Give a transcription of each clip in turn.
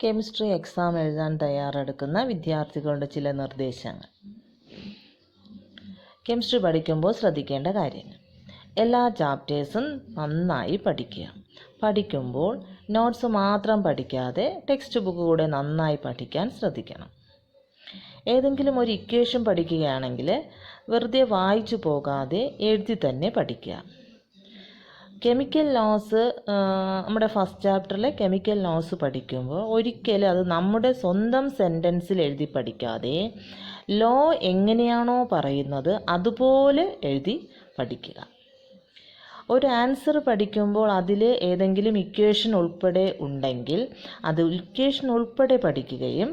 Chemistry exam എഴുതാൻ തയ്യാറെടുക്കുന്ന വിദ്യാർത്ഥികളുടെ ചില നിർദ്ദേശങ്ങൾ. കെമിസ്ട്രി പഠിക്കുമ്പോൾ ശ്രദ്ധിക്കേണ്ട കാര്യങ്ങൾ: എല്ലാ ചാപ്റ്റേഴ്സും നന്നായി പഠിക്കുക. പഠിക്കുമ്പോൾ നോട്ട്സ് മാത്രം പഠിക്കാതെ ടെക്സ്റ്റ് ബുക്ക് കൂടെ നന്നായി പഠിക്കാൻ ശ്രദ്ധിക്കണം. ഏതെങ്കിലും ഒരു ഇക്വേഷൻ പഠിക്കുകയാണെങ്കിൽ വെറുതെ വായിച്ചു പോകാതെ എഴുതി തന്നെ പഠിക്കുക. കെമിക്കൽ ലോസ്, നമ്മുടെ ഫസ്റ്റ് ചാപ്റ്ററിലെ കെമിക്കൽ ലോസ് പഠിക്കുമ്പോൾ ഒരിക്കലും അത് നമ്മുടെ സ്വന്തം സെൻറ്റൻസിൽ എഴുതി പഠിക്കാതെ ലോ എങ്ങനെയാണോ പറയുന്നത് അതുപോലെ എഴുതി പഠിക്കുക. ഒരു ആൻസർ പഠിക്കുമ്പോൾ അതിൽ ഏതെങ്കിലും ഇക്വേഷൻ ഉൾപ്പെടെ ഉണ്ടെങ്കിൽ അത് ഇക്വേഷൻ ഉൾപ്പെടെ പഠിക്കുകയും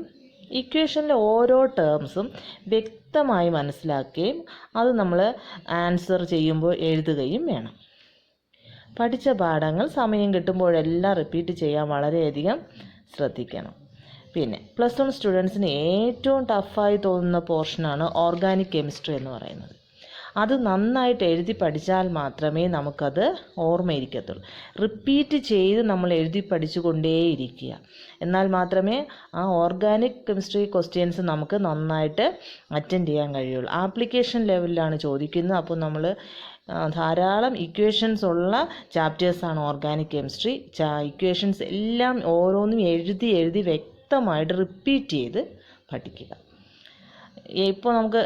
ഇക്വേഷനിലെ ഓരോ ടേംസും വ്യക്തമായി മനസ്സിലാക്കുകയും അത് നമ്മൾ ആൻസർ ചെയ്യുമ്പോൾ എഴുതുകയും വേണം. പഠിച്ച പാഠങ്ങൾ സമയം കിട്ടുമ്പോഴെല്ലാം റിപ്പീറ്റ് ചെയ്യാൻ വളരെയധികം ശ്രദ്ധിക്കണം. പിന്നെ +1 സ്റ്റുഡൻസിന് ഏറ്റവും ടഫായി തോന്നുന്ന പോർഷനാണ് ഓർഗാനിക് കെമിസ്ട്രി എന്ന് പറയുന്നത്. അത് നന്നായിട്ട് എഴുതി പഠിച്ചാൽ മാത്രമേ നമുക്കത് ഓർമ്മയിരിക്കത്തുള്ളൂ. റിപ്പീറ്റ് ചെയ്ത് നമ്മൾ എഴുതി പഠിച്ചുകൊണ്ടേയിരിക്കുക. എന്നാൽ മാത്രമേ ആ ഓർഗാനിക് കെമിസ്ട്രി ക്വസ്റ്റ്യൻസ് നമുക്ക് നന്നായിട്ട് അറ്റൻഡ് ചെയ്യാൻ കഴിയുള്ളൂ. ആപ്ലിക്കേഷൻ ലെവലിലാണ് ചോദിക്കുന്നത്. അപ്പോൾ നമ്മൾ ധാരാളം ഇക്വേഷൻസ് ഉള്ള ചാപ്റ്റേഴ്സാണ് ഓർഗാനിക് കെമിസ്ട്രി. ഇക്വേഷൻസ് എല്ലാം ഓരോന്നും എഴുതി വ്യക്തമായിട്ട് റിപ്പീറ്റ് ചെയ്ത് പഠിക്കുക. ഇപ്പോൾ നമുക്ക്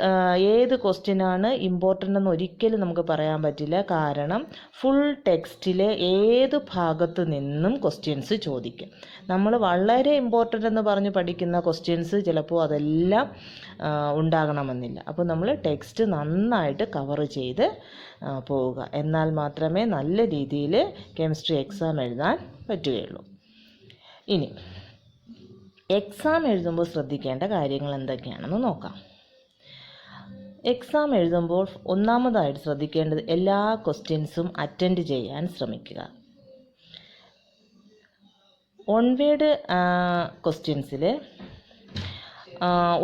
ഏത് ക്വസ്റ്റ്യനാണ് ഇമ്പോർട്ടൻ്റ് എന്ന് ഒരിക്കലും നമുക്ക് പറയാൻ പറ്റില്ല. കാരണം ഫുൾ ടെക്സ്റ്റിലെ ഏത് ഭാഗത്ത് നിന്നും ക്വസ്റ്റ്യൻസ് ചോദിക്കും. നമ്മൾ വളരെ ഇമ്പോർട്ടൻ്റ് എന്ന് പറഞ്ഞ് പഠിക്കുന്ന ക്വസ്റ്റ്യൻസ് ചിലപ്പോൾ അതെല്ലാം ഉണ്ടാകണമെന്നില്ല. അപ്പോൾ നമ്മൾ ടെക്സ്റ്റ് നന്നായിട്ട് കവർ ചെയ്ത് പോവുക. എന്നാൽ മാത്രമേ നല്ല രീതിയിൽ കെമിസ്ട്രി എക്സാം എഴുതാൻ പറ്റുകയുള്ളൂ. ഇനി എക്സാം എഴുതുമ്പോൾ ശ്രദ്ധിക്കേണ്ട കാര്യങ്ങൾ എന്തൊക്കെയാണെന്ന് നോക്കാം. എക്സാം എഴുതുമ്പോൾ ഒന്നാമതായിട്ട് ശ്രദ്ധിക്കേണ്ടത് എല്ലാ ക്വസ്റ്റ്യൻസും അറ്റൻഡ് ചെയ്യാൻ ശ്രമിക്കുക. 1 വേർഡ് ക്വസ്റ്റ്യൻസിൽ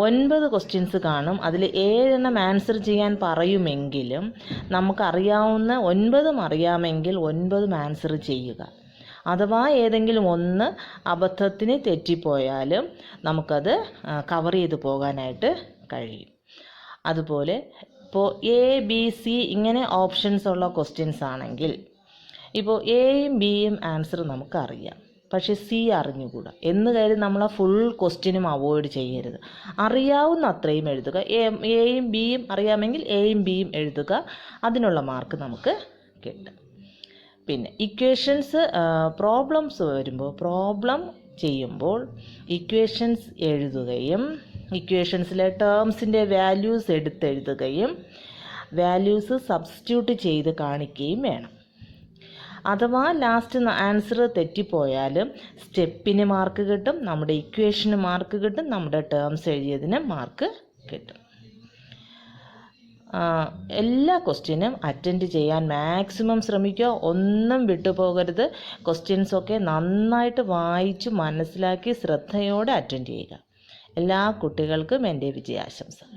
9 ക്വസ്റ്റ്യൻസ് കാണും. അതിൽ 7 ആൻസർ ചെയ്യാൻ പറയുമെങ്കിലും നമുക്കറിയാവുന്ന 9 അറിയാമെങ്കിൽ 9 ആൻസർ ചെയ്യുക. അഥവാ ഏതെങ്കിലും ഒന്ന് അബദ്ധത്തിന് തെറ്റിപ്പോയാലും നമുക്കത് കവർ ചെയ്ത് പോകാനായിട്ട് കഴിയും. അതുപോലെ ഇപ്പോൾ ABC ഇങ്ങനെ ഓപ്ഷൻസ് ഉള്ള ക്വസ്റ്റ്യൻസ് ആണെങ്കിൽ ഇപ്പോൾ Aയും Bയും ആൻസർ നമുക്കറിയാം, പക്ഷേ C അറിഞ്ഞുകൂടാ എന്ന് കരുതി നമ്മൾ ആ ഫുൾ ക്വസ്റ്റ്യനും അവോയ്ഡ് ചെയ്യരുത്. അറിയാവുന്ന അത്രയും എഴുതുക. Aയും Bയും അറിയാമെങ്കിൽ Aയും Bയും എഴുതുക. അതിനുള്ള മാർക്ക് നമുക്ക് കിട്ടും. പിന്നെ ഇക്വേഷൻസ് പ്രോബ്ലംസ് വരുമ്പോൾ പ്രോബ്ലം ചെയ്യുമ്പോൾ ഇക്വേഷൻസ് എഴുതുകയും ഇക്വേഷൻസിലെ ടേംസിൻ്റെ വാല്യൂസ് എടുത്തെഴുതുകയും വാല്യൂസ് സബ്സ്റ്റിറ്റ്യൂട്ട് ചെയ്ത് കാണിക്കുകയും വേണം. അഥവാ ലാസ്റ്റ് ആൻസർ തെറ്റിപ്പോയാലും സ്റ്റെപ്പിന് മാർക്ക് കിട്ടും, നമ്മുടെ ഇക്വേഷന് മാർക്ക് കിട്ടും, നമ്മുടെ ടേംസ് എഴുതിയതിന് മാർക്ക് കിട്ടും. എല്ലാ ക്വസ്റ്റ്യനും അറ്റൻഡ് ചെയ്യാൻ മാക്സിമം ശ്രമിക്കുക. ഒന്നും വിട്ടുപോകരുത്. ക്വസ്റ്റ്യൻസൊക്കെ നന്നായിട്ട് വായിച്ച് മനസ്സിലാക്കി ശ്രദ്ധയോടെ അറ്റൻഡ് ചെയ്യുക. എല്ലാ കുട്ടികൾക്കും എൻ്റെ വിജയാശംസ.